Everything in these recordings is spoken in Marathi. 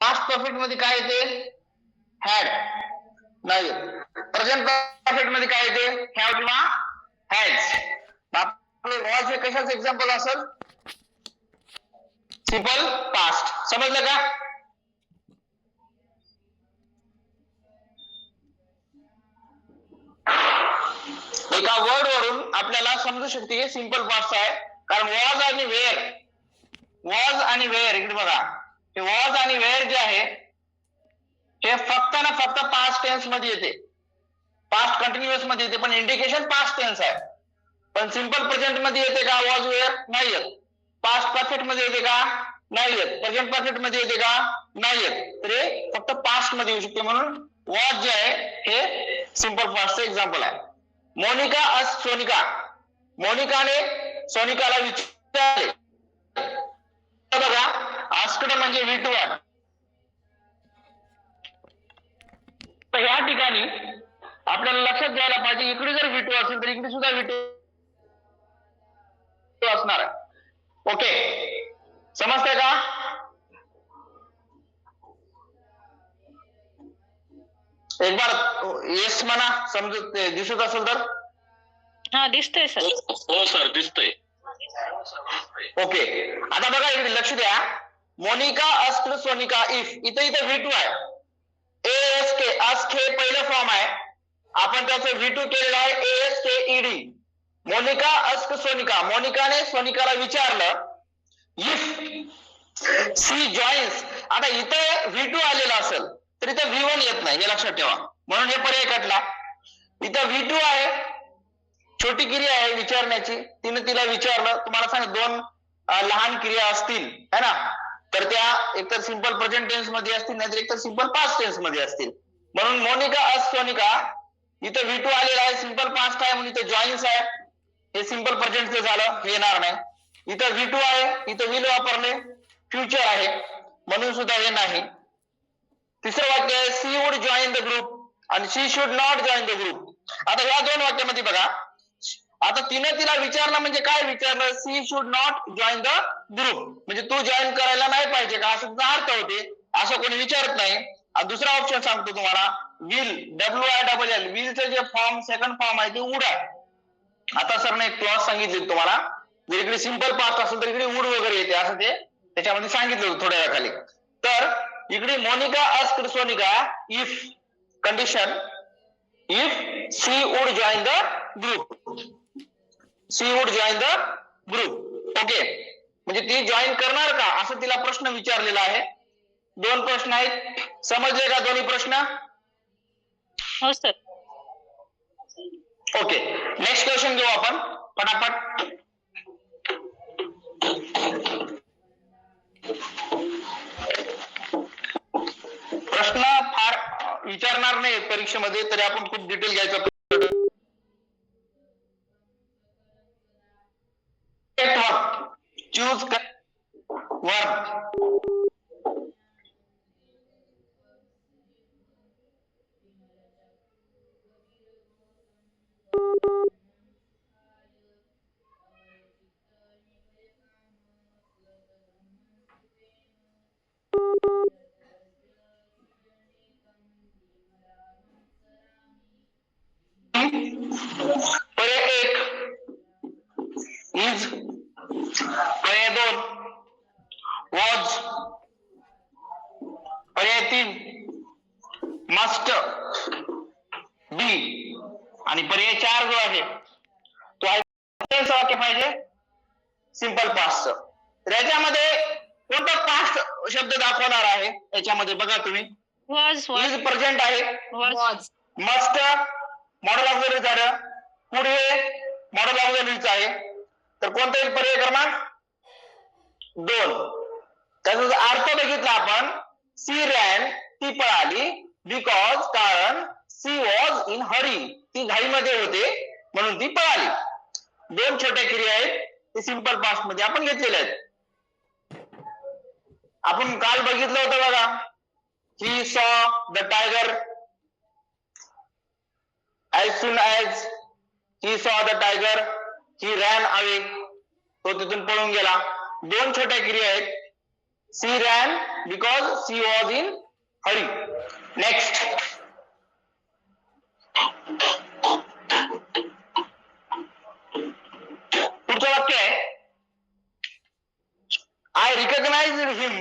पास्ट परफेक्ट मध्ये काय येते? हॅड नाही. प्रेझेंट परफेक्ट मध्ये काय येते? हॅव किंवा हॅज. आपले वॉज हे कशाचं एक्झाम्पल असेल? Simple past. समजलं का? एका वर्ड वरून आपल्याला समजू शकते की सिंपल पास्ट आहे, कारण वॉज आणि वेअर, वॉज आणि वेअर इकडे बघा, हे वॉज आणि वेअर जे आहे हे फक्त ना फक्त पास्ट टेन्स मध्ये येते, पास्ट कंटिन्युअस मध्ये येते, पण इंडिकेशन पास्ट टेन्स आहे. पण सिंपल प्रेझेंट मध्ये येते का वॉज वेअर? नाही येत. पास्ट परफेक्ट मध्ये येते का? नाही येत. प्रेझेंट परफेक्ट मध्ये येते का? नाही येत. तर हे फक्त पास्ट मध्ये येऊ शकते, म्हणून वॉज जे आहे हे सिंपल पास्टचं एक्झाम्पल आहे. मोनिका अस सोनिका, मोनिकाने सोनिकाला विचारले. बघा आस्क्ड म्हणजे विटवाट. तर या ठिकाणी आपल्याला लक्षात घ्यायला पाहिजे, इकडे जर विटू असेल तर इकडे सुद्धा विटू असणार आहे. ओके, समजतंय का? एक बार येस म्हणा, समजत दिसत असेल तर. हा दिसतंय सर. हो सर दिसतंय. ओके, आता बघा इकडे लक्ष द्या. मोनिका अस्क्ड सोनिका इफ, इथे V2 आहे. ASK अस्क हे पहिलं फॉर्म आहे, आपण त्याचं V2 केलेलं आहे ASKED. मोनिका अस्क सोनिका, मोनिकाने सोनिकाला विचारलं इफ सी जॉईन्स. आता इथे V2 आलेला असेल तर इथे V1 येत नाही, हे लक्षात ठेवा, म्हणून हे पर्याय कटला. इथं V2 आहे, छोटी क्रिया आहे विचारण्याची, तिने तिला विचारलं. तुम्हाला सांग दोन लहान क्रिया असतील है ना, तर त्या एकतर सिंपल प्रेझेंट टेन्स मध्ये असतील, नाहीतर एकतर सिंपल पास्ट टेन्स मध्ये असतील. म्हणून मोनिका अस सोनिका, इथं V2 आलेला आहे, सिंपल पास्ट आहे, म्हणून इथं जॉईन्स आहे, हे सिंपल प्रेझेंटचं झालं, हे येणार नाही. इथं V2 आहे, इथं विल वापरले, फ्युचर आहे, म्हणून सुद्धा हे नाही. तिसरं वाक्य आहे she would join the group आणि she should not join the group. आता या दोन वाक्यामध्ये बघा, आता तिने तिला विचारलं म्हणजे काय विचारलं? She should not join the group, म्हणजे तू जॉईन करायला नाही पाहिजे का, असं अर्थ होते. असं कोणी विचारत नाही. आणि दुसरा ऑप्शन सांगतो तुम्हाला, विल, WILL, विलचं जे फॉर्म सेकंड फॉर्म आहे ते वुड आहे. आता सरने एक क्लॉज सांगितली तुम्हाला, जर इकडे सिंपल पास्ट असेल तर इकडे वुड वगैरे येते, असं ते त्याच्यामध्ये सांगितलं होतं थोड्या वेळाखाली. तर इकडे Monika asked Sonika if condition, if she would join the group, she would join the group. Okay, म्हणजे ती जॉईन करणार का, असं तिला प्रश्न विचारलेला आहे. दोन प्रश्न आहेत, समजले का दोन्ही प्रश्न? हो सर. ओके, नेक्स्ट क्वेश्चन घेऊ आपण पटापट. प्रश्न फार विचारणार नाही परीक्षेमध्ये, तरी आपण खूप डिटेल घ्यायचं. Choose verb. पर्याय एक इज, पर्याय दोन वॉज, पर्याय तीन मस्ट बी, आणि पर्याय चार जो आहे तो वाक्य पाहिजे सिंपल पास्ट. तर याच्यामध्ये कोणता पास्ट शब्द दाखवणार आहे? याच्यामध्ये बघा तुम्ही, वॉज, इज प्रेझेंट आहे, वॉज, मस्ट मॉडेल ऑक्झिलरी झालं, पुढे मॉडेल ऑक्झिलरीच आहे, तर कोणता एक पर्याय क्रमांक दोन. त्याचा अर्थ बघितला आपण, सी रॅन, ती पळाली, बिकॉज कारण सी वॉज इन हरी, ती घाईमध्ये होते म्हणून ती पळाली. दोन छोट्या क्रिया आहेत, ते सिंपल पास्ट मध्ये आपण घेतलेले आहेत. आपण काल बघितलं होतं बघा, he saw the tiger, as soon as he saw the tiger he ran away, तो तिथून पळून गेला. दोन छोट्या क्रिया आहेत, She ran because she was in hurry. Next. पुढचं वाक्य आहे I recognized him.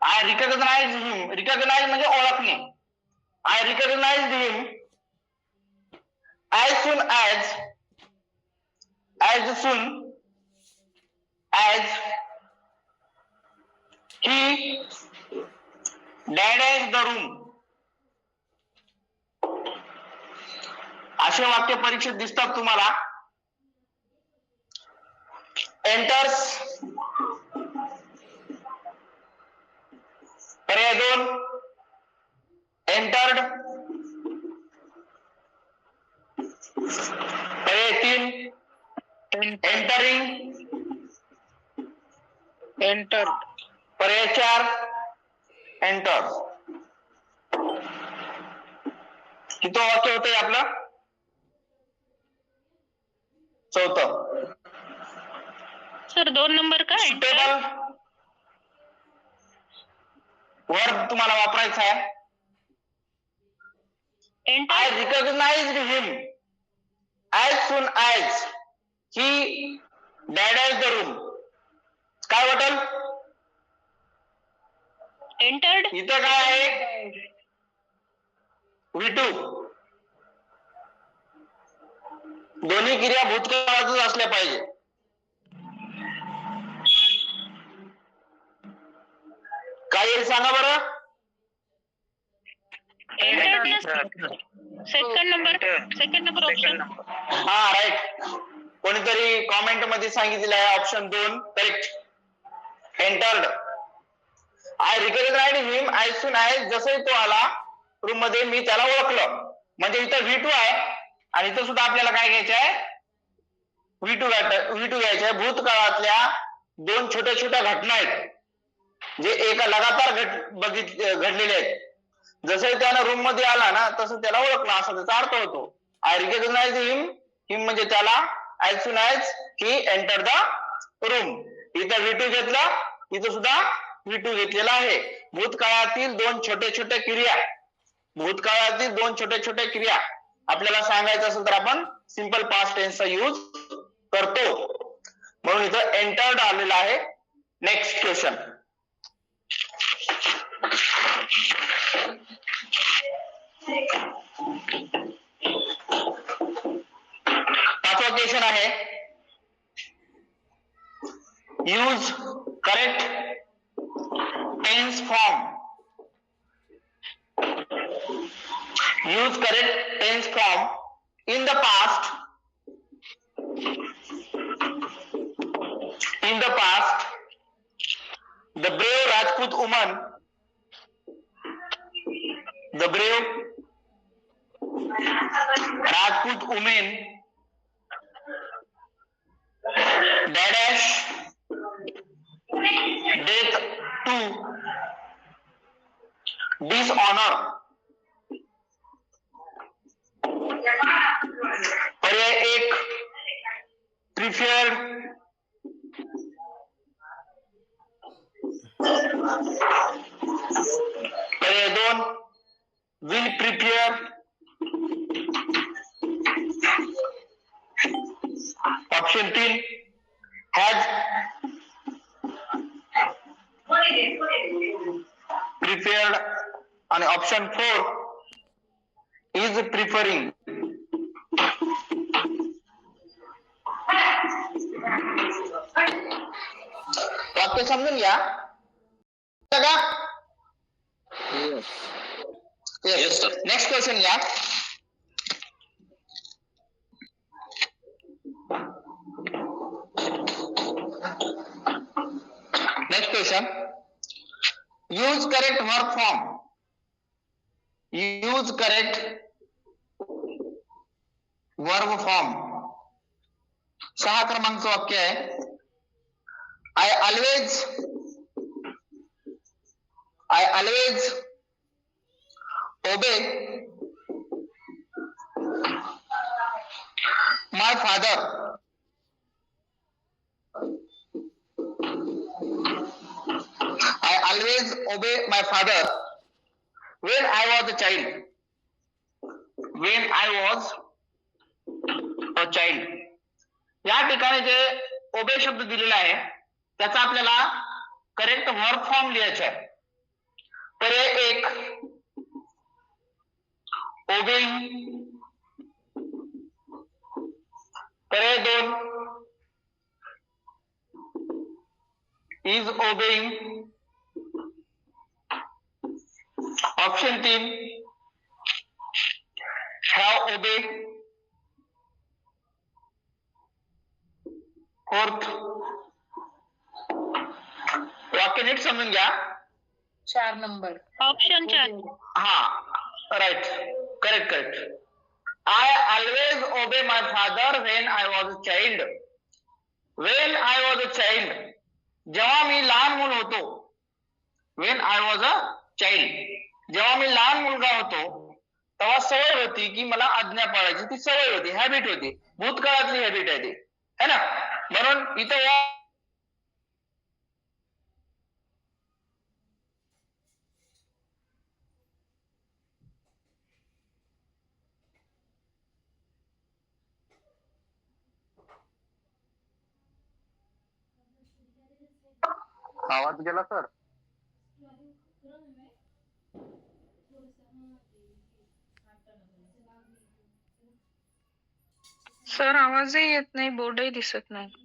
I recognized him. Recognize म्हणजे ओळखणे. I recognized him as soon as he dashed the room. असे वाक्य परीक्षेत दिसतात तुम्हाला. Enters पर्याय 2, entered पर्याय 3, entering entered, पर्याय 4, entered. किती वाक्य होतंय आपलं? 4थं. सर 2 नंबर का सुटेबल वर्ब तुम्हाला वापरायचा आहे. Enter I recognized him as soon as he dashed the room. काय वाटेल? एंटर्ड इथं काय आहे? V2. दोन्ही क्रिया भूतकाळातच असल्या पाहिजे. काय येईल सांगा बरं? Entered second number option. हा राईट. कोणीतरी कॉमेंट मध्ये सांगितलेलं आहे option 2 correct. Entered. I recognised him as soon as जसं तो आला रूम मध्ये मी त्याला ओळखलं. म्हणजे इथं V2 आहे आणि इथं सुद्धा आपल्याला काय घ्यायचं आहे? V2 घ्यायचं आहे. भूतकाळातल्या 2 छोट्या छोट्या घटना आहेत जे एका लगातार घडलेले आहेत. जसं त्यानं रूम मध्ये आला ना तसं त्याला ओळखलं असा त्याचा अर्थ होतो. आय रिकॉग्नाइज हिम म्हणजे त्याला as soon as he enter the room. इथं V2 घेतला, इथं सुद्धा V2 घेतलेला आहे. भूतकाळातील 2 छोट्या छोट्या क्रिया आपल्याला सांगायचं असेल तर आपण सिंपल पास्ट टेन्सचा यूज करतो. म्हणून इथं एंटर्ड आलेला आहे. Next question. पाचवा क्वेश्चन आहे use correct tense form. Use correct tense form in the past. The brave Rajput woman dash death to dishonor. पर्याय 1 preferred, पर्याय 2 will prepare, option 3 has prepared आणि ऑप्शन 4 is preferring. वाक्य समजून घ्या. Yes sir. नेक्स्ट क्वेश्चन घ्या. Next question. Use correct verb form. Use correct verb form. 6 क्रमांकचं वाक्य आहे. I always obey my father always obey my father when I was a child. When I was a child. या ठिकाणी जे ओबे शब्द दिलेला आहे त्याचा आपल्याला करेक्ट वर्ब फॉर्म लिहायचा आहे. पर्याय 1 obeying, पर्याय 2 is obeying, option 3 have obeyed, fourth. वाक्य नीट समजून घ्या. 4 नंबर. ऑप्शन 4. हा right, correct. I always obey my father when I was a child. When I was a child, जेव्हा मी लहान मूल होतो. When I was a child, जेव्हा मी लहान मुलगा होतो तेव्हा सवय होती की मला आज्ञा पाळायची. ती सवय होती, हॅबिट होती, भूतकाळातली हॅबिट आहे ती, है ना. म्हणून इथं आवाज गेला सर. सर आवाजही येत नाही, बोर्डही दिसत नाही.